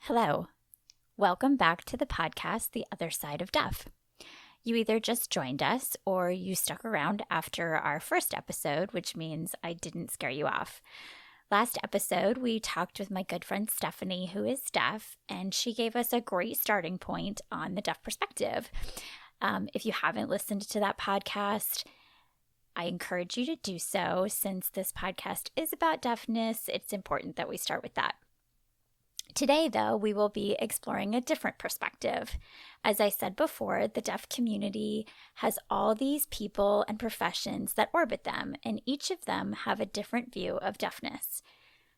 Hello. Welcome back to the podcast, The Other Side of Deaf. You either just joined us or you stuck around after our first episode, which means I didn't scare you off. Last episode, we talked with my good friend Stephanie, who is deaf, and she gave us a great starting point on the deaf perspective. If you haven't listened to that podcast, I encourage you to do so. Since this podcast is about deafness, it's important that we start with that. Today, though, we will be exploring a different perspective. As I said before, the deaf community has all these people and professions that orbit them, and each of them have a different view of deafness.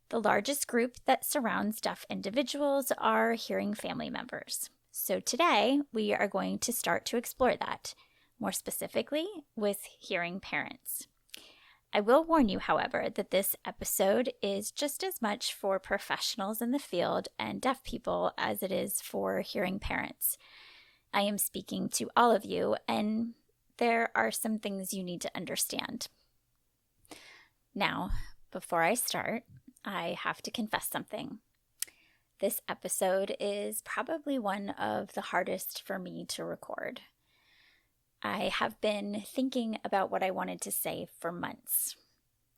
The largest group that surrounds deaf individuals are hearing family members. So today, we are going to start to explore that, more specifically with hearing parents. I will warn you, however, that this episode is just as much for professionals in the field and deaf people as it is for hearing parents. I am speaking to all of you, and there are some things you need to understand. Now, before I start, I have to confess something. This episode is probably one of the hardest for me to record. I have been thinking about what I wanted to say for months.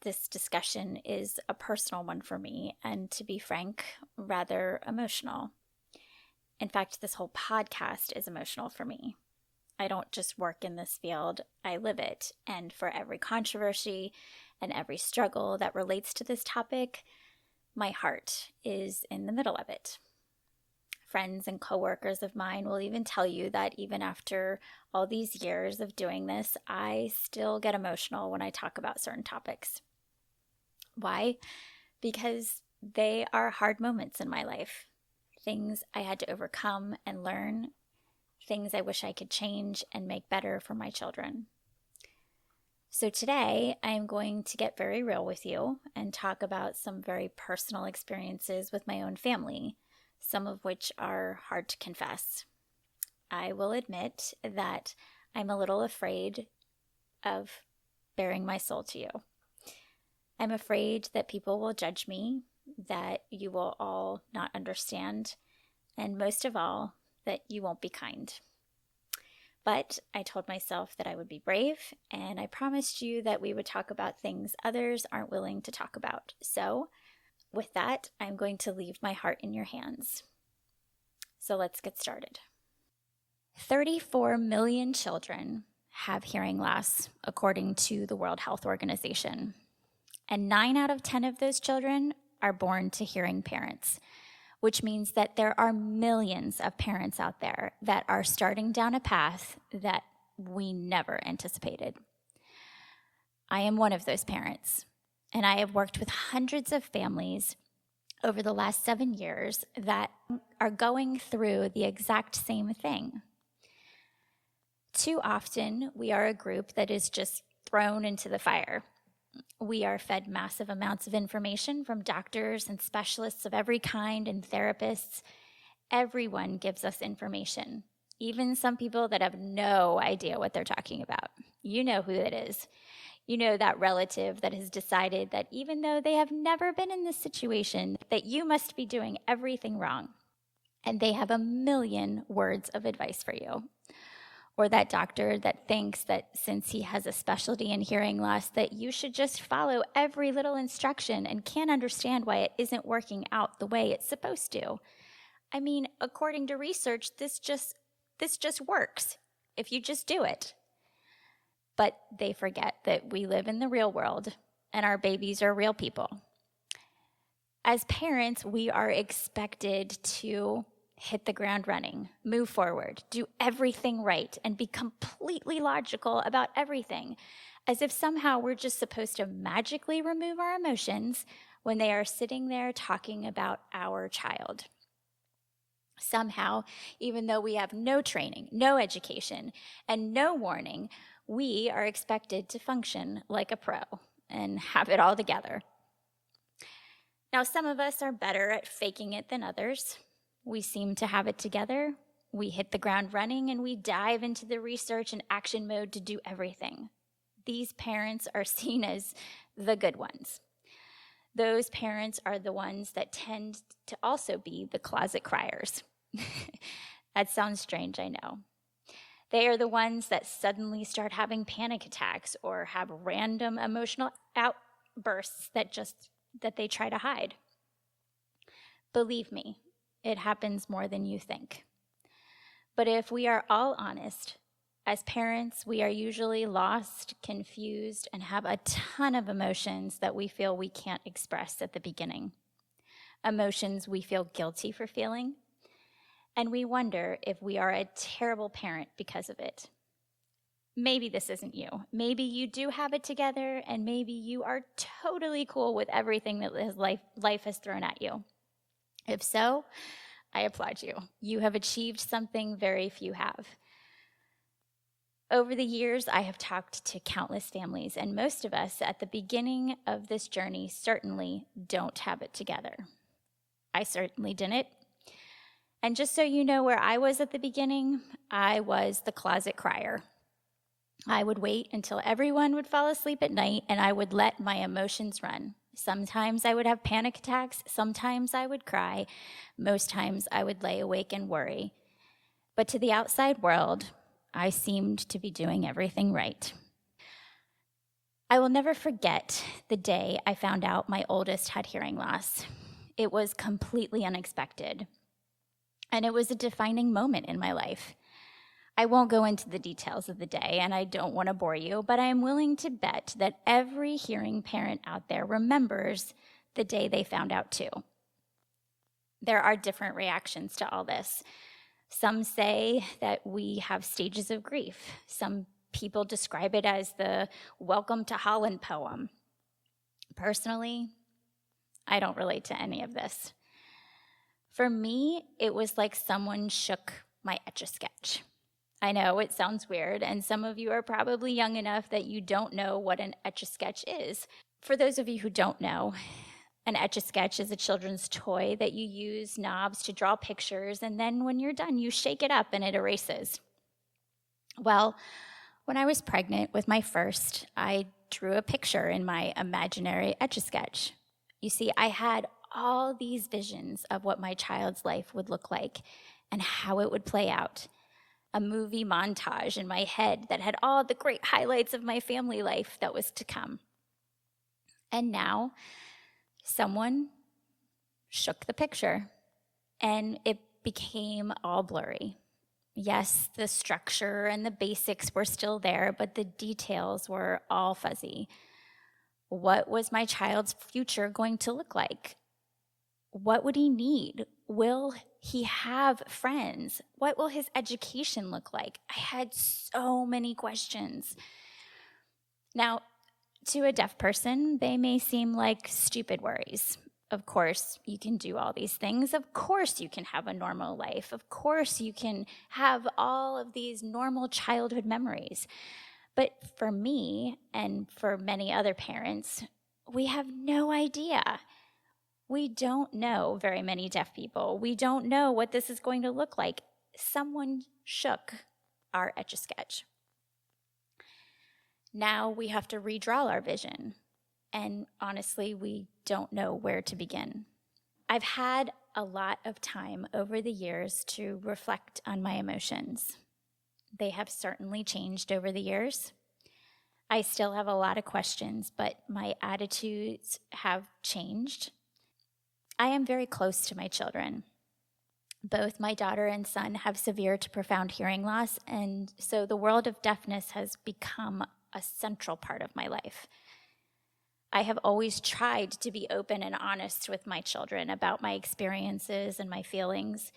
This discussion is a personal one for me, and to be frank, rather emotional. In fact, this whole podcast is emotional for me. I don't just work in this field, I live it, and for every controversy and every struggle that relates to this topic, my heart is in the middle of it. Friends and coworkers of mine will even tell you that even after all these years of doing this, I still get emotional when I talk about certain topics. Why? Because they are hard moments in my life. Things I had to overcome and learn, things I wish I could change and make better for my children. So today, I am going to get very real with you and talk about some very personal experiences with my own family, some of which are hard to confess. I will admit that I'm a little afraid of bearing my soul to you. I'm afraid that people will judge me, that you will all not understand, and most of all, that you won't be kind. But I told myself that I would be brave, and I promised you that we would talk about things others aren't willing to talk about. So, with that, I'm going to leave my heart in your hands. So let's get started. 34 million children have hearing loss, according to the World Health Organization. And 9 out of 10 of those children are born to hearing parents, which means that there are millions of parents out there that are starting down a path that we never anticipated. I am one of those parents, and I have worked with hundreds of families over the last 7 years that are going through the exact same thing. Too often, we are a group that is just thrown into the fire. We are fed massive amounts of information from doctors and specialists of every kind and therapists. Everyone gives us information, even some people that have no idea what they're talking about. You know who it is. You know that relative that has decided that even though they have never been in this situation, that you must be doing everything wrong. And they have a million words of advice for you. Or that doctor that thinks that since he has a specialty in hearing loss, that you should just follow every little instruction and can't understand why it isn't working out the way it's supposed to. I mean, according to research, this just works if you just do it. But they forget that we live in the real world and our babies are real people. As parents, we are expected to hit the ground running, move forward, do everything right, and be completely logical about everything, as if somehow we're just supposed to magically remove our emotions when they are sitting there talking about our child. Somehow, even though we have no training, no education, and no warning, we are expected to function like a pro and have it all together. Now, some of us are better at faking it than others. We seem to have it together. We hit the ground running and we dive into the research and action mode to do everything. These parents are seen as the good ones. Those parents are the ones that tend to also be the closet criers. That sounds strange, I know. They are the ones that suddenly start having panic attacks or have random emotional outbursts that they try to hide. Believe me, it happens more than you think. But if we are all honest, as parents, we are usually lost, confused, and have a ton of emotions that we feel we can't express at the beginning. Emotions we feel guilty for feeling, and we wonder if we are a terrible parent because of it. Maybe this isn't you. Maybe you do have it together, and maybe you are totally cool with everything that life has thrown at you. If so, I applaud you. You have achieved something very few have. Over the years, I have talked to countless families, and most of us at the beginning of this journey certainly don't have it together. I certainly didn't. And just so you know where I was at the beginning, I was the closet crier. I would wait until everyone would fall asleep at night, and I would let my emotions run. Sometimes I would have panic attacks. Sometimes I would cry. Most times I would lay awake and worry. But to the outside world, I seemed to be doing everything right. I will never forget the day I found out my oldest had hearing loss. It was completely unexpected, and it was a defining moment in my life. I won't go into the details of the day, and I don't want to bore you, but I am willing to bet that every hearing parent out there remembers the day they found out too. There are different reactions to all this. Some say that we have stages of grief. Some people describe it as the Welcome to Holland poem. Personally, I don't relate to any of this. For me, it was like someone shook my Etch-a-Sketch. I know it sounds weird, and some of you are probably young enough that you don't know what an Etch-a-Sketch is. For those of you who don't know, an Etch-a-Sketch is a children's toy that you use knobs to draw pictures, and then when you're done, you shake it up and it erases. Well, when I was pregnant with my first, I drew a picture in my imaginary Etch-a-Sketch. You see, I had all these visions of what my child's life would look like and how it would play out. A movie montage in my head that had all the great highlights of my family life that was to come. And now, someone shook the picture, and it became all blurry. Yes, the structure and the basics were still there, but the details were all fuzzy. What was my child's future going to look like? What would he need? Will he have friends? What will his education look like? I had so many questions. Now, to a deaf person, they may seem like stupid worries. Of course, you can do all these things. Of course, you can have a normal life. Of course, you can have all of these normal childhood memories. But for me, and for many other parents, we have no idea. We don't know very many deaf people. We don't know what this is going to look like. Someone shook our Etch-a-Sketch. Now we have to redraw our vision. And honestly, we don't know where to begin. I've had a lot of time over the years to reflect on my emotions. They have certainly changed over the years. I still have a lot of questions, but my attitudes have changed. I am very close to my children. Both my daughter and son have severe to profound hearing loss, and so the world of deafness has become a central part of my life. I have always tried to be open and honest with my children about my experiences and my feelings,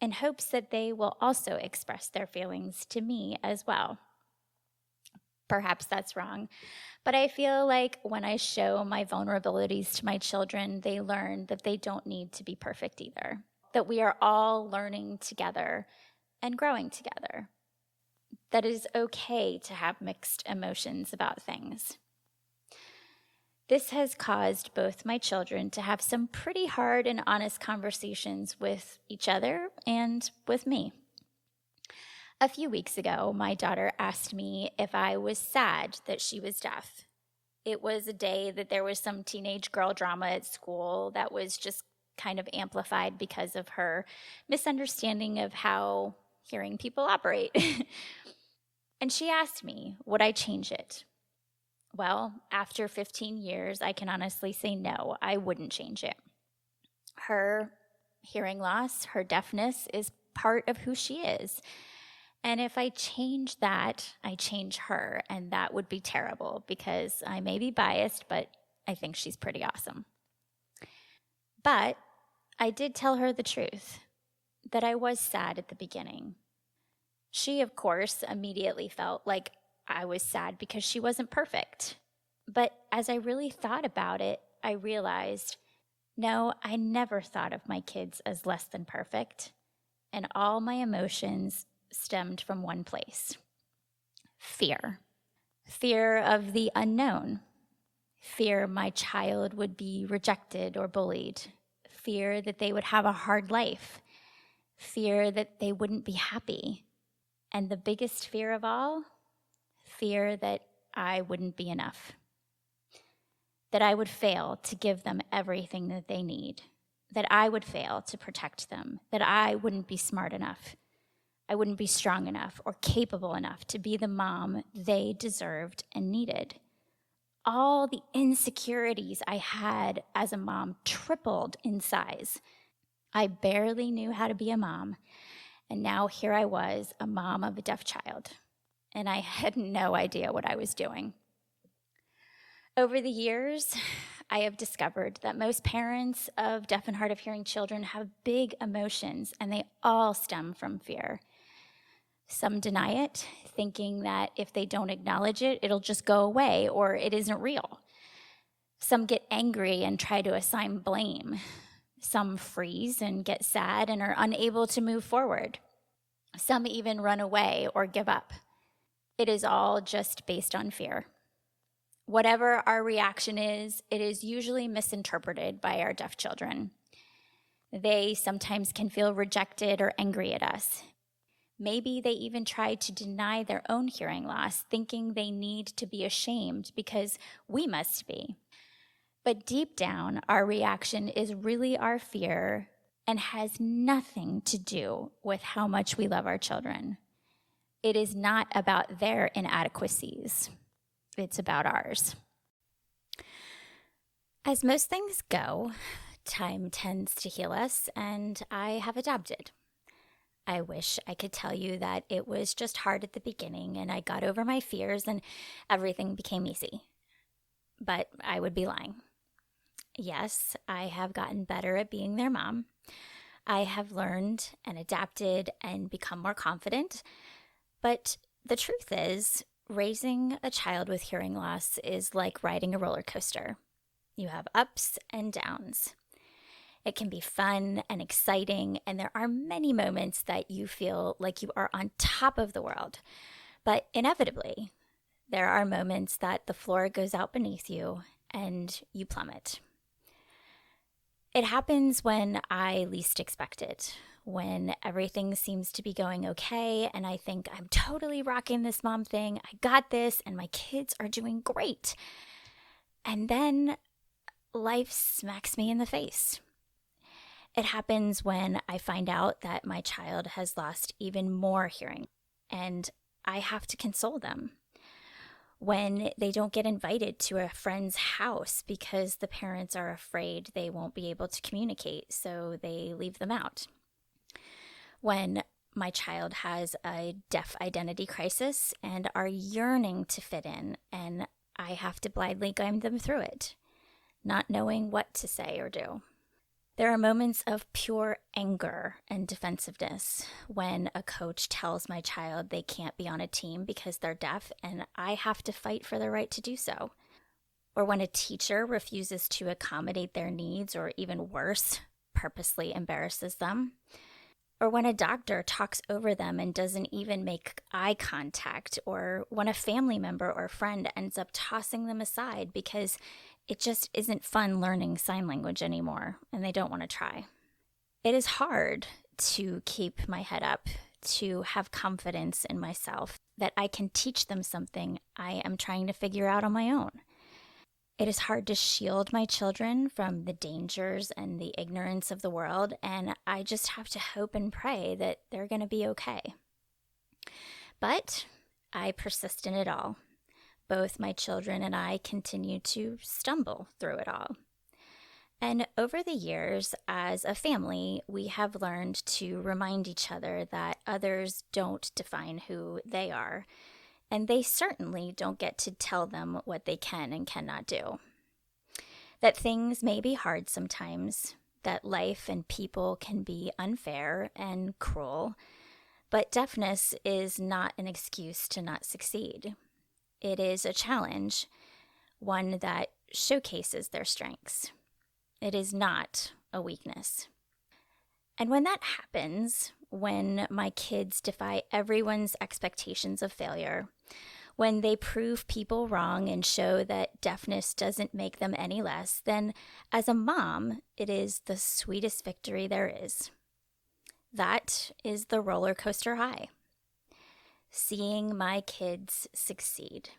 in hopes that they will also express their feelings to me as well. Perhaps that's wrong, but I feel like when I show my vulnerabilities to my children, they learn that they don't need to be perfect either, that we are all learning together and growing together, that it is okay to have mixed emotions about things. This has caused both my children to have some pretty hard and honest conversations with each other and with me. A few weeks ago, my daughter asked me if I was sad that she was deaf. It was a day that there was some teenage girl drama at school that was just kind of amplified because of her misunderstanding of how hearing people operate. And she asked me, would I change it? Well, after 15 years, I can honestly say no, I wouldn't change it. Her hearing loss, her deafness is part of who she is. And if I change that, I change her, and that would be terrible because I may be biased, but I think she's pretty awesome. But I did tell her the truth, that I was sad at the beginning. She, of course, immediately felt like I was sad because she wasn't perfect. But as I really thought about it, I realized, no, I never thought of my kids as less than perfect. And all my emotions stemmed from one place: fear. Fear of the unknown. Fear my child would be rejected or bullied. Fear that they would have a hard life. Fear that they wouldn't be happy. And the biggest fear of all, fear that I wouldn't be enough. That I would fail to give them everything that they need. That I would fail to protect them. That I wouldn't be smart enough. I wouldn't be strong enough or capable enough to be the mom they deserved and needed. All the insecurities I had as a mom tripled in size. I barely knew how to be a mom, and now here I was, a mom of a deaf child, and I had no idea what I was doing. Over the years, I have discovered that most parents of deaf and hard of hearing children have big emotions, and they all stem from fear. Some deny it, thinking that if they don't acknowledge it, it'll just go away or it isn't real. Some get angry and try to assign blame. Some freeze and get sad and are unable to move forward. Some even run away or give up. It is all just based on fear. Whatever our reaction is, it is usually misinterpreted by our deaf children. They sometimes can feel rejected or angry at us. Maybe they even try to deny their own hearing loss, thinking they need to be ashamed because we must be. But deep down, our reaction is really our fear and has nothing to do with how much we love our children. It is not about their inadequacies. It's about ours. As most things go, time tends to heal us, and I have adapted. I wish I could tell you that it was just hard at the beginning and I got over my fears and everything became easy. But I would be lying. Yes, I have gotten better at being their mom. I have learned and adapted and become more confident. But the truth is, raising a child with hearing loss is like riding a roller coaster. You have ups and downs. It can be fun and exciting, and there are many moments that you feel like you are on top of the world. But inevitably, there are moments that the floor goes out beneath you and you plummet. It happens when I least expect it, when everything seems to be going okay, and I think I'm totally rocking this mom thing, I got this, and my kids are doing great. And then life smacks me in the face. It happens when I find out that my child has lost even more hearing, and I have to console them. When they don't get invited to a friend's house because the parents are afraid they won't be able to communicate, so they leave them out. When my child has a deaf identity crisis and are yearning to fit in, and I have to blindly guide them through it, not knowing what to say or do. There are moments of pure anger and defensiveness when a coach tells my child they can't be on a team because they're deaf and I have to fight for the right to do so. Or when a teacher refuses to accommodate their needs, or even worse, purposely embarrasses them. Or when a doctor talks over them and doesn't even make eye contact, or when a family member or friend ends up tossing them aside because it just isn't fun learning sign language anymore and they don't want to try. It is hard to keep my head up, to have confidence in myself that I can teach them something I am trying to figure out on my own. It is hard to shield my children from the dangers and the ignorance of the world, and I just have to hope and pray that they're going to be okay. But I persist in it all. Both my children and I continue to stumble through it all. And over the years, as a family, we have learned to remind each other that others don't define who they are, and they certainly don't get to tell them what they can and cannot do. That things may be hard sometimes, that life and people can be unfair and cruel, but deafness is not an excuse to not succeed. It is a challenge, one that showcases their strengths. It is not a weakness. And when that happens, when my kids defy everyone's expectations of failure, when they prove people wrong and show that deafness doesn't make them any less, then as a mom, it is the sweetest victory there is. That is the roller coaster high. Seeing my kids succeed.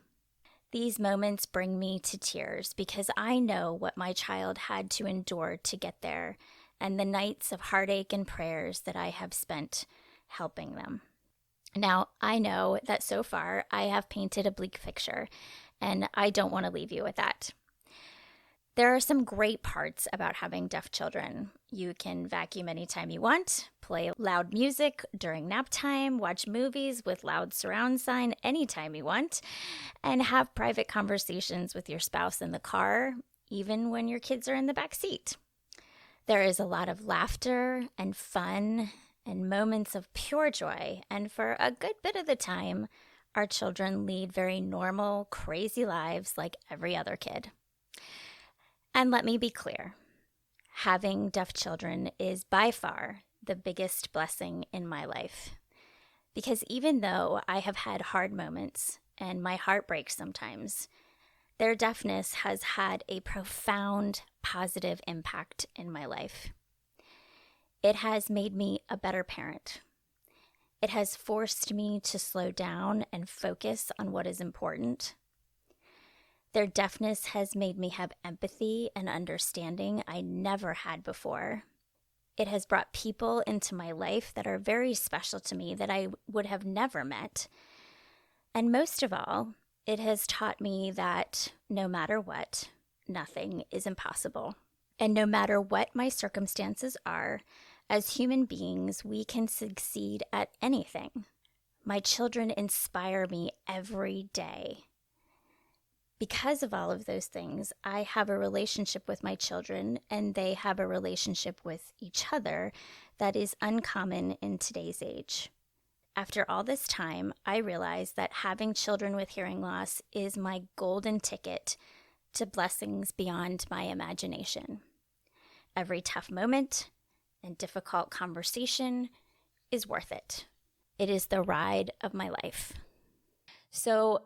These moments bring me to tears because I know what my child had to endure to get there and the nights of heartache and prayers that I have spent helping them. Now, I know that so far I have painted a bleak picture, and I don't want to leave you with that. There are some great parts about having deaf children. You can vacuum anytime you want, play loud music during nap time, watch movies with loud surround sound anytime you want, and have private conversations with your spouse in the car, even when your kids are in the back seat. There is a lot of laughter and fun and moments of pure joy, and for a good bit of the time, our children lead very normal, crazy lives like every other kid. And let me be clear, having deaf children is by far the biggest blessing in my life. Because even though I have had hard moments and my heart breaks sometimes, their deafness has had a profound positive impact in my life. It has made me a better parent. It has forced me to slow down and focus on what is important. Their deafness has made me have empathy and understanding I never had before. It has brought people into my life that are very special to me that I would have never met. And most of all, it has taught me that no matter what, nothing is impossible. And no matter what my circumstances are, as human beings, we can succeed at anything. My children inspire me every day. Because of all of those things, I have a relationship with my children, and they have a relationship with each other that is uncommon in today's age. After all this time, I realized that having children with hearing loss is my golden ticket to blessings beyond my imagination. Every tough moment and difficult conversation is worth it. It is the ride of my life. So,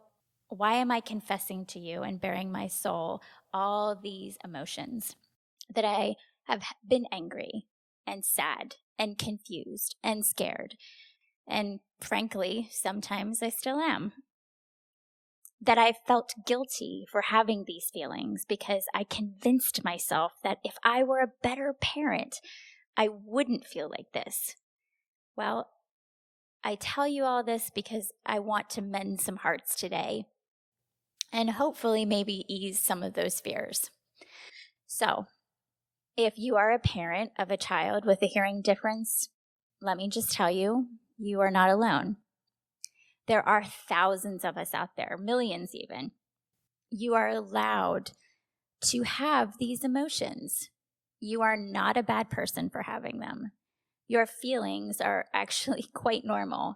why am I confessing to you and bearing my soul all these emotions? That I have been angry and sad and confused and scared. And frankly, sometimes I still am. That I felt guilty for having these feelings because I convinced myself that if I were a better parent, I wouldn't feel like this. Well, I tell you all this because I want to mend some hearts today and hopefully maybe ease some of those fears. So, if you are a parent of a child with a hearing difference, let me just tell you, you are not alone. There are thousands of us out there, millions even. You are allowed to have these emotions. You are not a bad person for having them. Your feelings are actually quite normal.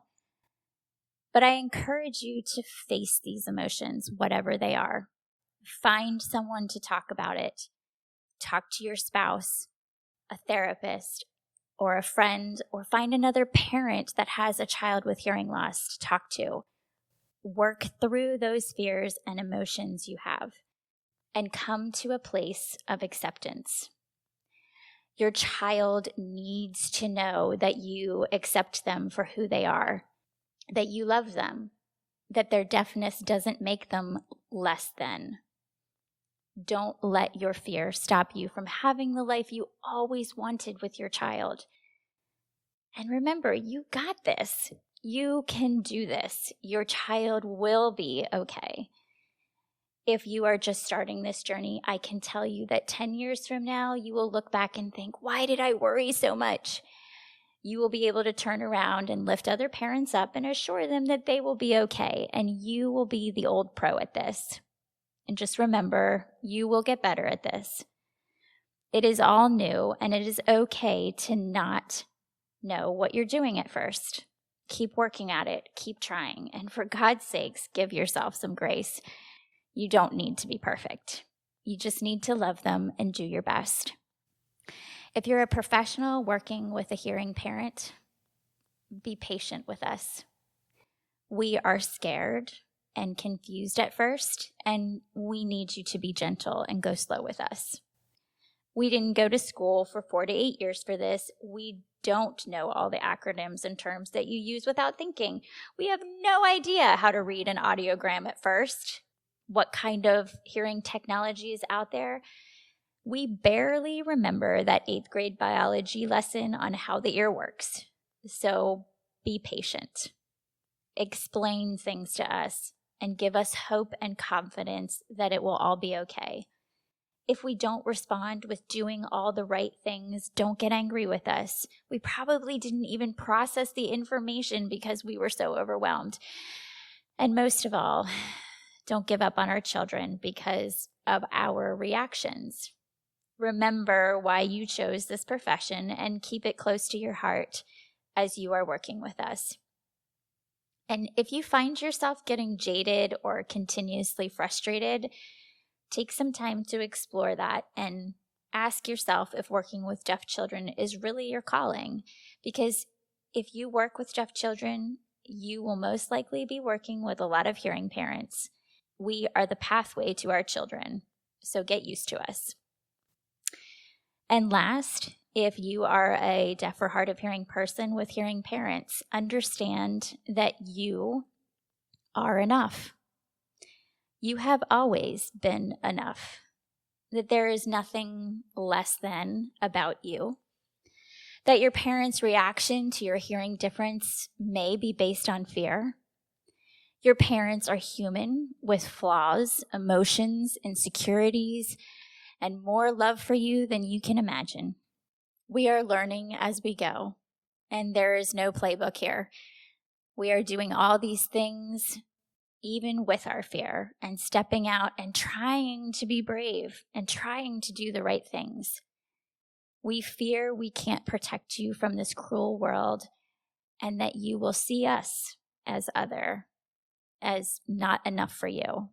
But I encourage you to face these emotions, whatever they are. Find someone to talk about it. Talk to your spouse, a therapist, or a friend, or find another parent that has a child with hearing loss to talk to. Work through those fears and emotions you have and come to a place of acceptance. Your child needs to know that you accept them for who they are, that you love them, that their deafness doesn't make them less than. Don't let your fear stop you from having the life you always wanted with your child. And remember, you got this. You can do this. Your child will be okay. If you are just starting this journey, I can tell you that 10 years from now, you will look back and think, why did I worry so much? You will be able to turn around and lift other parents up and assure them that they will be okay, and you will be the old pro at this. And just remember, you will get better at this. It is all new, and it is okay to not know what you're doing at first. Keep working at it, keep trying, and for God's sakes, give yourself some grace. You don't need to be perfect. You just need to love them and do your best. If you're a professional working with a hearing parent, be patient with us. We are scared and confused at first, and we need you to be gentle and go slow with us. We didn't go to school for 4 to 8 years for this. We don't know all the acronyms and terms that you use without thinking. We have no idea how to read an audiogram at first. What kind of hearing technology is out there? We barely remember that 8th grade biology lesson on how the ear works. So be patient. Explain things to us and give us hope and confidence that it will all be okay. If we don't respond with doing all the right things, don't get angry with us. We probably didn't even process the information because we were so overwhelmed. And most of all, don't give up on our children because of our reactions. Remember why you chose this profession and keep it close to your heart as you are working with us. And if you find yourself getting jaded or continuously frustrated, take some time to explore that and ask yourself if working with deaf children is really your calling. Because if you work with deaf children, you will most likely be working with a lot of hearing parents. We are the pathway to our children, so get used to us. And last, if you are a deaf or hard of hearing person with hearing parents, understand that you are enough. You have always been enough, that there is nothing less than about you, that your parents' reaction to your hearing difference may be based on fear. Your parents are human with flaws, emotions, insecurities, and more love for you than you can imagine. We are learning as we go, and there is no playbook here. We are doing all these things even with our fear and stepping out and trying to be brave and trying to do the right things. We fear we can't protect you from this cruel world and that you will see us as other, as not enough for you.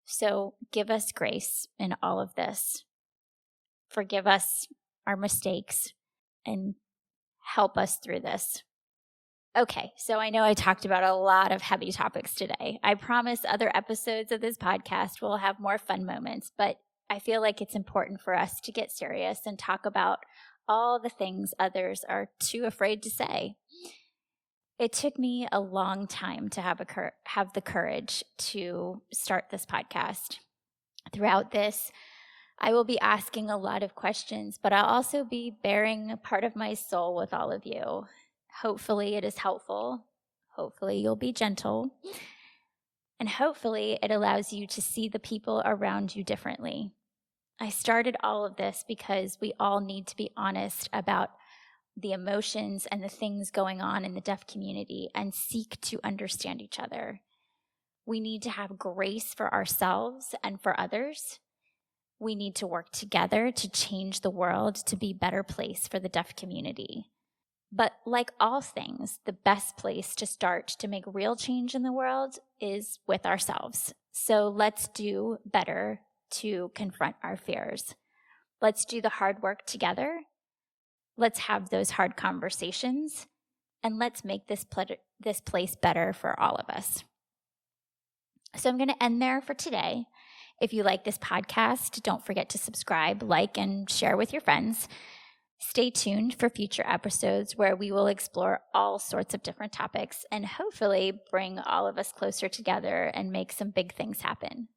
So give us grace in all of this. Forgive us our mistakes and help us through this. Okay, so I know I talked about a lot of heavy topics today. I promise other episodes of this podcast will have more fun moments, but I feel like it's important for us to get serious and talk about all the things others are too afraid to say. It took me a long time to have the courage to start this podcast. Throughout this, I will be asking a lot of questions, but I'll also be bearing a part of my soul with all of you. Hopefully it is helpful. Hopefully you'll be gentle. And hopefully it allows you to see the people around you differently. I started all of this because we all need to be honest about the emotions and the things going on in the deaf community and seek to understand each other. We need to have grace for ourselves and for others. We need to work together to change the world to be a better place for the deaf community. But like all things, the best place to start to make real change in the world is with ourselves. So let's do better to confront our fears. Let's do the hard work together. Let's have those hard conversations. And let's make this place better for all of us. So I'm going to end there for today. If you like this podcast, don't forget to subscribe, like, and share with your friends. Stay tuned for future episodes where we will explore all sorts of different topics and hopefully bring all of us closer together and make some big things happen.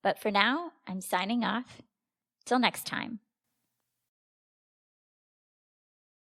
But for now, I'm signing off. Till next time.